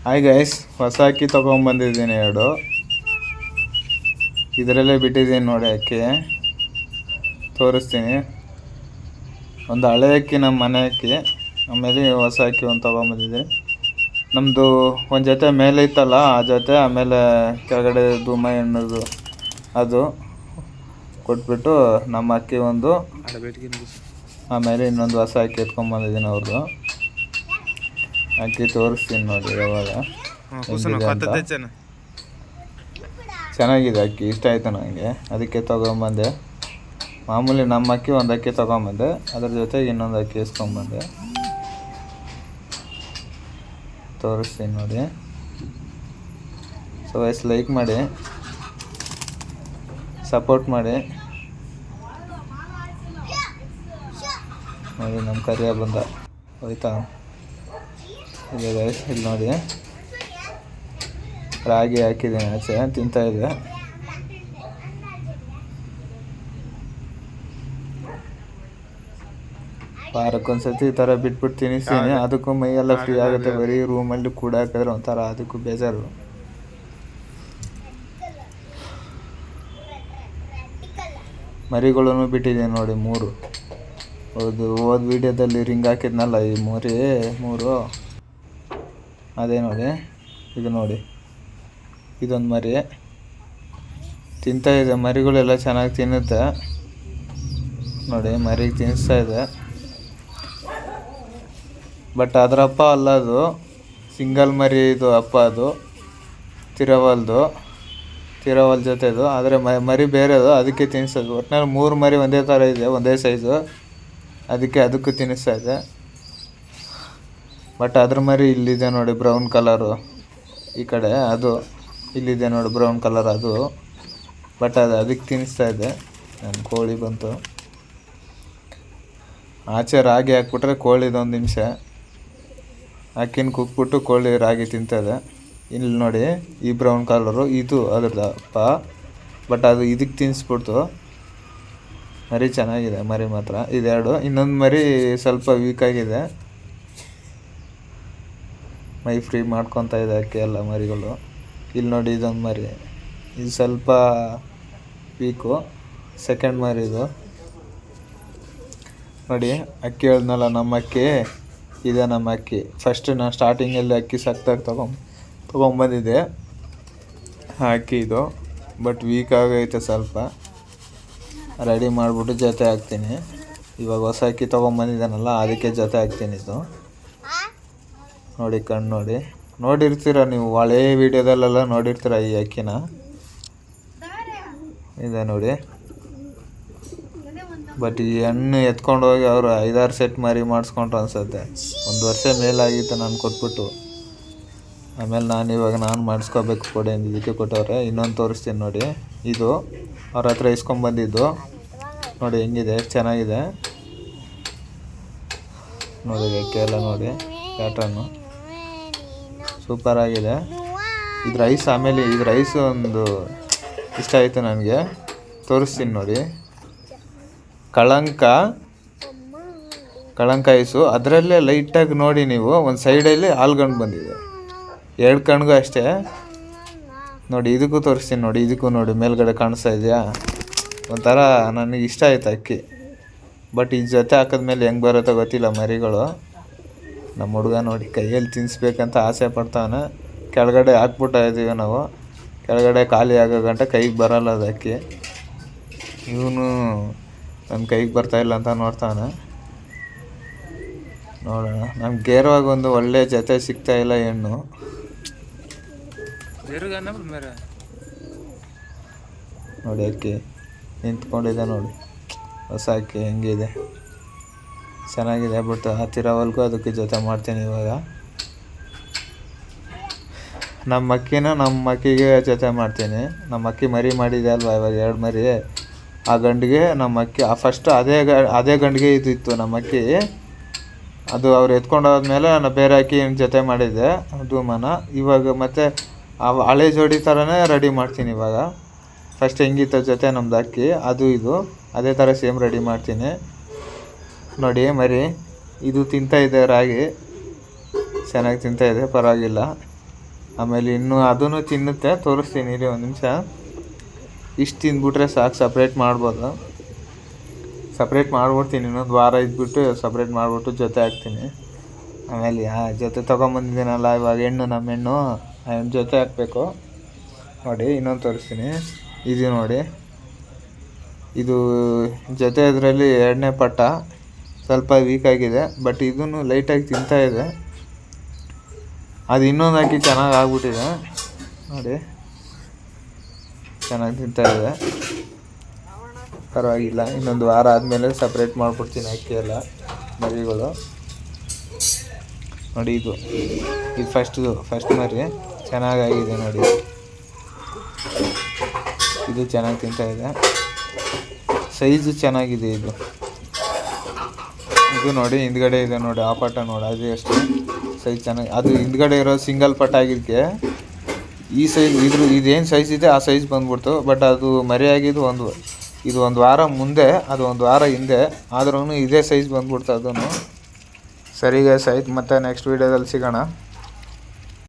Hi guys, ಹೊಸ ಅಕ್ಕಿ ತೊಗೊಂಬಂದಿದ್ದೀನಿ 2. ಇದರಲ್ಲೇ ಬಿಟ್ಟಿದ್ದೀನಿ ನೋಡಿ ಅಕ್ಕಿ. ತೋರಿಸ್ತೀನಿ. ಒಂದು ಹಳೆ ಅಕ್ಕಿ, ನಮ್ಮ ಮನೆ ಅಕ್ಕಿ. ಆಮೇಲೆ ಹೊಸ ಅಕ್ಕಿ ಒಂದು ತೊಗೊಂಬಂದಿದ್ದೀನಿ. ನಮ್ಮದು ಒಂದು ಜೊತೆ ಮೇಲೆ ಇತ್ತಲ್ಲ, ಆ ಜೊತೆ ಆಮೇಲೆ ಕೆಳಗಡೆ ಧೂಮ ಎಣ್ಣದು ಅದು ಕೊಟ್ಬಿಟ್ಟು ನಮ್ಮ ಅಕ್ಕಿ ಒಂದು, ಆಮೇಲೆ ಇನ್ನೊಂದು ಹೊಸ ಅಕ್ಕಿ ಎತ್ಕೊಂಬಂದಿದ್ದೀನಿ ಅವ್ರದ್ದು. ಅಕ್ಕಿ ತೋರಿಸ್ತೀನಿ ನೋಡಿ ಯಾವಾಗ. ಚೆನ್ನಾಗಿದೆ ಅಕ್ಕಿ, ಇಷ್ಟ ಆಯಿತು ನನಗೆ, ಅದಕ್ಕೆ ತೊಗೊಂಬಂದೆ. ಮಾಮೂಲಿ ನಮ್ಮ ಅಕ್ಕಿ ಒಂದು ಅಕ್ಕಿ ತೊಗೊಂಬಂದೆ, ಅದ್ರ ಜೊತೆಗೆ ಇನ್ನೊಂದು ಅಕ್ಕಿ ಇಸ್ಕೊಂಬಂದೆ. ತೋರಿಸ್ತೀನಿ ನೋಡಿ. ಸೊ ವಯಸ್ಸು ಲೈಕ್ ಮಾಡಿ, ಸಪೋರ್ಟ್ ಮಾಡಿ ನೋಡಿ. ನಮ್ಮ ಕರಿಯ ಬಂದ ಹೋಯ್ತಾ ಇದೆ ಗೈಸ್. ಇಲ್ಲಿ ನೋಡಿ, ರಾಗಿ ಹಾಕಿದ್ದೀನಿ ಆಚೆ, ತಿಂತಾಯಿದೆ. ವಾರಕ್ಕೊಂದ್ಸತಿ ಈ ಥರ ಬಿಟ್ಬಿಟ್ಟು ತಿನ್ನಿಸ್ತೀನಿ. ಅದಕ್ಕೂ ಮೈಯೆಲ್ಲ ಫ್ರೀ ಆಗುತ್ತೆ. ಬರೀ ರೂಮಲ್ಲಿ ಕೂಡ ಹಾಕಿದ್ರೆ ಒಂಥರ ಅದಕ್ಕೂ ಬೇಜಾರು. ಮರಿಗಳನ್ನು ಬಿಟ್ಟಿದ್ದೀನಿ ನೋಡಿ 3. ಹೋದ ವಿಡಿಯೋದಲ್ಲಿ ರಿಂಗ್ ಹಾಕಿದ್ನಲ್ಲ, ಈ ಮರಿ 3 ಅದೇ ನೋಡಿ. ಇದು ನೋಡಿ, ಇದೊಂದು ಮರಿ ತಿಂತಾಯಿದೆ. ಮರಿಗಳೆಲ್ಲ ಚೆನ್ನಾಗಿ ತಿನ್ನುತ್ತೆ ನೋಡಿ. ಮರಿಗೆ ತಿನ್ನಿಸ್ತಾ ಇದೆ. ಬಟ್ ಅದರ ಅಪ್ಪ ಅಲ್ಲ, ಅದು ಸಿಂಗಲ್ ಮರಿ. ಇದು ಅಪ್ಪ ಅದು ತಿರವಲ್ ಜೊತೆದು, ಆದರೆ ಮರಿ ಬೇರೆದು, ಅದಕ್ಕೆ ತಿನ್ನಿಸೋದು. ಒಟ್ಟಿನಲ್ಲಿ 3 ಮರಿ ಒಂದೇ ಥರ ಇದೆ, ಒಂದೇ ಸೈಜು, ಅದಕ್ಕೂ ತಿನ್ನಿಸ್ತಾ ಇದೆ. ಬಟ್ ಅದ್ರ ಮರಿ ಇಲ್ಲಿದೆ ನೋಡಿ, ಬ್ರೌನ್ ಕಲರು. ಈ ಕಡೆ ಅದು ಇಲ್ಲಿದೆ ನೋಡಿ, ಬ್ರೌನ್ ಕಲರ್ ಅದು. ಬಟ್ ಅದಕ್ಕೆ ತಿನ್ನಿಸ್ತಾ ಇದೆ. ನನ್ನ ಕೋಳಿ ಬಂತು ಆಚೆ. ರಾಗಿ ಹಾಕ್ಬಿಟ್ರೆ ಕೋಳಿದು 1 ನಿಮಿಷ ಅಕ್ಕಿನ ಕುಕ್ಬಿಟ್ಟು ಕೋಳಿ ರಾಗಿ ತಿಂತದೆ. ಇಲ್ಲಿ ನೋಡಿ, ಈ ಬ್ರೌನ್ ಕಲರು ಇದು ಅದ್ರದಪ್ಪ. ಬಟ್ ಅದು ಇದಕ್ಕೆ ತಿನ್ನಿಸ್ಬಿಡ್ತು. ಮರಿ ಚೆನ್ನಾಗಿದೆ, ಮರಿ ಮಾತ್ರ ಇದೆರಡು. ಇನ್ನೊಂದು ಮರಿ ಸ್ವಲ್ಪ ವೀಕ್ ಆಗಿದೆ, ಮೈ ಫ್ರೀ ಮಾಡ್ಕೊತಾ ಇದೆ ಅಕ್ಕಿ ಎಲ್ಲ ಮರಿಗಳು. ಇಲ್ಲಿ ನೋಡಿ, ಇದೊಂದು ಮರಿ, ಇದು ಸ್ವಲ್ಪ ವೀಕು, ಸೆಕೆಂಡ್ ಮರಿ ಇದು ನೋಡಿ. ಅಕ್ಕಿ ಹೇಳಿದ್ನಲ್ಲ, ನಮ್ಮ ಅಕ್ಕಿ ಇದೆ. ನಮ್ಮ ಅಕ್ಕಿ ಫಸ್ಟ್ ನಾನು ಸ್ಟಾರ್ಟಿಂಗಲ್ಲಿ ಅಕ್ಕಿ ಸಕ್ತಾಗಿ ತೊಗೊಂಬಂದಿದ್ದೆ ಆ ಅಕ್ಕಿ ಇದು. ಬಟ್ ವೀಕ್ ಆಗೈತೆ ಸ್ವಲ್ಪ. ರೆಡಿ ಮಾಡಿಬಿಟ್ಟು ಜೊತೆ ಹಾಕ್ತೀನಿ. ಇವಾಗ ಹೊಸ ಅಕ್ಕಿ ತೊಗೊಂಬಂದಿದ್ದಾನಲ್ಲ, ಅದಕ್ಕೆ ಜೊತೆ ಹಾಕ್ತೀನಿ. ಇದು ನೋಡಿ, ಕಣ್ಣು ನೋಡಿರ್ತೀರ ನೀವು, ಹಳೇ ವೀಡಿಯೋದಲ್ಲೆಲ್ಲ ನೋಡಿರ್ತೀರ ಈ ಅಕ್ಕಿನ. ಇದೆ ನೋಡಿ. ಬಟ್ ಈ ಹಣ್ಣು ಎತ್ಕೊಂಡು ಹೋಗಿ ಅವರು 5-6 ಸೆಟ್ ಮರಿ ಮಾಡಿಸ್ಕೊಂಡ್ರು ಅನ್ಸುತ್ತೆ. 1 ವರ್ಷ ಮೇಲಾಗಿತ್ತು ನಾನು ಕೊಟ್ಬಿಟ್ಟು. ಆಮೇಲೆ ನಾನು ಮಾಡಿಸ್ಕೋಬೇಕು ಕೊಡಿ ಇದಕ್ಕೆ ಕೊಟ್ಟವ್ರೆ. ಇನ್ನೊಂದು ತೋರಿಸ್ತೀನಿ ನೋಡಿ. ಇದು ಅವ್ರ ಹತ್ರ ಇಸ್ಕೊಂಬಂದಿದ್ದು ನೋಡಿ, ಹೆಂಗಿದೆ, ಎಷ್ಟು ಚೆನ್ನಾಗಿದೆ ನೋಡಿ. ಅಕ್ಕಿ ಎಲ್ಲ ನೋಡಿ, ಪ್ಯಾಟ್ರನ್ನು ಸೂಪರ್ ಆಗಿದೆ. ಇದು ರೈಸ್, ಆಮೇಲೆ ಇದು ರೈಸ್ ಒಂದು ಇಷ್ಟ ಆಯಿತು ನನಗೆ. ತೋರಿಸ್ತೀನಿ ನೋಡಿ. ಕಳಂಕ ಐಸು, ಅದರಲ್ಲೇ ಲೈಟಾಗಿ ನೋಡಿ ನೀವು, ಒಂದು ಸೈಡಲ್ಲಿ ಹಾಲ್ಗಂಡು ಬಂದಿದೆ. 2 ಕಣ್ಗೂ ಅಷ್ಟೇ ನೋಡಿ. ಇದಕ್ಕೂ ತೋರಿಸ್ತೀನಿ ನೋಡಿ. ಇದಕ್ಕೂ ನೋಡಿ, ಮೇಲ್ಗಡೆ ಕಾಣಿಸ್ತಾ ಇದೆಯಾ? ಒಂಥರ ನನಗೆ ಇಷ್ಟ ಆಯ್ತು ಅಕ್ಕಿ. ಬಟ್ ಈ ಜೊತೆ ಹಾಕಿದ್ಮೇಲೆ ಹೆಂಗೆ ಬರುತ್ತೋ ಗೊತ್ತಿಲ್ಲ ಮರಿಗಳು. ನಮ್ಮ ಹುಡುಗ ನೋಡಿ, ಕೈಯಲ್ಲಿ ತಿನ್ನಿಸ್ಬೇಕಂತ ಆಸೆ ಪಡ್ತಾನೆ. ಕೆಳಗಡೆ ಹಾಕ್ಬಿಟ್ಟ ಇದ್ದೀವಿ ನಾವು. ಕೆಳಗಡೆ ಖಾಲಿ ಆಗೋ ಗಂಟೆ ಕೈಗೆ ಬರೋಲ್ಲ ಅದು ಅಕ್ಕಿ. ಇವನು ನನ್ನ ಕೈಗೆ ಬರ್ತಾಯಿಲ್ಲ ಅಂತ ನೋಡ್ತಾನೆ. ನೋಡೋಣ. ನಮ್ಗೆ ಗೇರವಾಗಿ ಒಂದು ಒಳ್ಳೆ ಜೊತೆ ಸಿಗ್ತಾಯಿಲ್ಲ ಹೆಣ್ಣು. ನೋಡಿ, ಅಕ್ಕಿ ನಿಂತ್ಕೊಂಡಿದೆ ನೋಡಿ. ಹೊಸ ಅಕ್ಕಿ ಹೆಂಗಿದೆ, ಚೆನ್ನಾಗಿದೆ. ಬಟ್ ಹತ್ತಿರವರೆಗೂ ಅದಕ್ಕೆ ಜೊತೆ ಮಾಡ್ತೀನಿ ಇವಾಗ. ನಮ್ಮ ಅಕ್ಕಿಗೆ ಜೊತೆ ಮಾಡ್ತೀನಿ. ನಮ್ಮ ಅಕ್ಕಿ ಮರಿ ಮಾಡಿದೆ ಅಲ್ವಾ ಇವಾಗ, 2 ಮರಿ. ಆ ಗಂಡಿಗೆ ನಮ್ಮ ಅಕ್ಕಿ ಫಸ್ಟ್ ಅದೇ ಗಂಡಿಗೆ ಇದ್ದಿತ್ತು ನಮ್ಮ ಅಕ್ಕಿ. ಅದು ಅವ್ರು ಎತ್ಕೊಂಡು ಹೋದ್ಮೇಲೆ ನಾನು ಬೇರೆ ಅಕ್ಕಿ ಜೊತೆ ಮಾಡಿದ್ದೆ ಧೂಮನ. ಇವಾಗ ಮತ್ತೆ ಆ ಹಳೆ ಜೋಡಿ ಥರನೇ ರೆಡಿ ಮಾಡ್ತೀನಿ ಇವಾಗ. ಫಸ್ಟ್ ಹೆಂಗಿತ್ತು ಜೊತೆ ನಮ್ಮದು ಅಕ್ಕಿ, ಅದು ಇದು ಅದೇ ಥರ ಸೇಮ್ ರೆಡಿ ಮಾಡ್ತೀನಿ ನೋಡಿ. ಮರಿ ಇದು ತಿಂತಾಯಿದೆ ರಾಗಿ, ಚೆನ್ನಾಗಿ ತಿಂತಾಯಿದೆ, ಪರವಾಗಿಲ್ಲ. ಆಮೇಲೆ ಇನ್ನೂ ಅದನ್ನು ತಿನ್ನುತ್ತೆ, ತೋರಿಸ್ತೀನಿ ಇರಿ ಒಂದು ನಿಮಿಷ. ಇಷ್ಟು ತಿಂದ್ಬಿಟ್ರೆ ಸಾಕು, ಸಪ್ರೇಟ್ ಮಾಡ್ಬೋದು. ಸಪ್ರೇಟ್ ಮಾಡ್ಬಿಡ್ತೀನಿ, ಇನ್ನೊಂದು ವಾರ ಇದ್ಬಿಟ್ಟು ಸಪ್ರೇಟ್ ಮಾಡಿಬಿಟ್ಟು ಜೊತೆ ಹಾಕ್ತೀನಿ. ಆಮೇಲೆ ಜೊತೆ ತೊಗೊಂಬಂದಿದ್ದೀನಲ್ಲ ಇವಾಗ ಹೆಣ್ಣು, ನಮ್ಮ ಹೆಣ್ಣು ಜೊತೆ ಹಾಕಬೇಕು. ನೋಡಿ ಇನ್ನೊಂದು ತೋರಿಸ್ತೀನಿ, ಇದು ನೋಡಿ, ಇದು ಜೊತೆ ಇದರಲ್ಲಿ 2ನೇ ಪಟ್ಟ ಸ್ವಲ್ಪ ವೀಕ್ ಆಗಿದೆ, ಬಟ್ ಇದನ್ನು ಲೈಟಾಗಿ ತಿಂತಾಯಿದೆ. ಅದು ಇನ್ನೊಂದು ಹಾಕಿ ಚೆನ್ನಾಗಿ ಆಗ್ಬಿಟ್ಟಿದೆ ನೋಡಿ, ಚೆನ್ನಾಗಿ ತಿಂತಾಯಿದೆ, ಪರವಾಗಿಲ್ಲ. ಇನ್ನೊಂದು ವಾರ ಆದಮೇಲೆ ಸಪ್ರೇಟ್ ಮಾಡಿಬಿಡ್ತೀನಿ ಅಕ್ಕಿ ಎಲ್ಲ ಮರಿಗಳು. ನೋಡಿ ಇದು ಫಸ್ಟ್ ಮರಿ ಚೆನ್ನಾಗಾಗಿದೆ ನೋಡಿ, ಇದು ಚೆನ್ನಾಗಿ ತಿಂತಾಯಿದೆ, ಸೈಜು ಚೆನ್ನಾಗಿದೆ. ಇದು ನೋಡಿ ಹಿಂದ್ಗಡೆ ಇದೆ ನೋಡಿ, ಆ ಪಟ್ಟ ನೋಡಿ, ಅದು ಎಷ್ಟು ಸೈಜ್ ಚೆನ್ನಾಗಿ. ಅದು ಹಿಂದ್ಗಡೆ ಇರೋ ಸಿಂಗಲ್ ಪಟ್ಟ ಆಗಿದ್ದಕ್ಕೆ ಈ ಸೈಜ್ ಇದೇನು ಸೈಜ್ ಇದೆ ಆ ಸೈಜ್ ಬಂದ್ಬಿಡ್ತು. ಬಟ್ ಅದು ಮರಿ ಆಗಿದ್ದು ಇದು ಒಂದು ವಾರ ಮುಂದೆ, ಅದು ಒಂದು ವಾರ ಹಿಂದೆ, ಆದ್ರೂ ಇದೇ ಸೈಜ್ ಬಂದ್ಬಿಡ್ತು ಅದನ್ನು. ಸರಿ ಗೈಸ್, ಆಯ್ತು, ಮತ್ತೆ ನೆಕ್ಸ್ಟ್ ವೀಡಿಯೋದಲ್ಲಿ ಸಿಗೋಣ.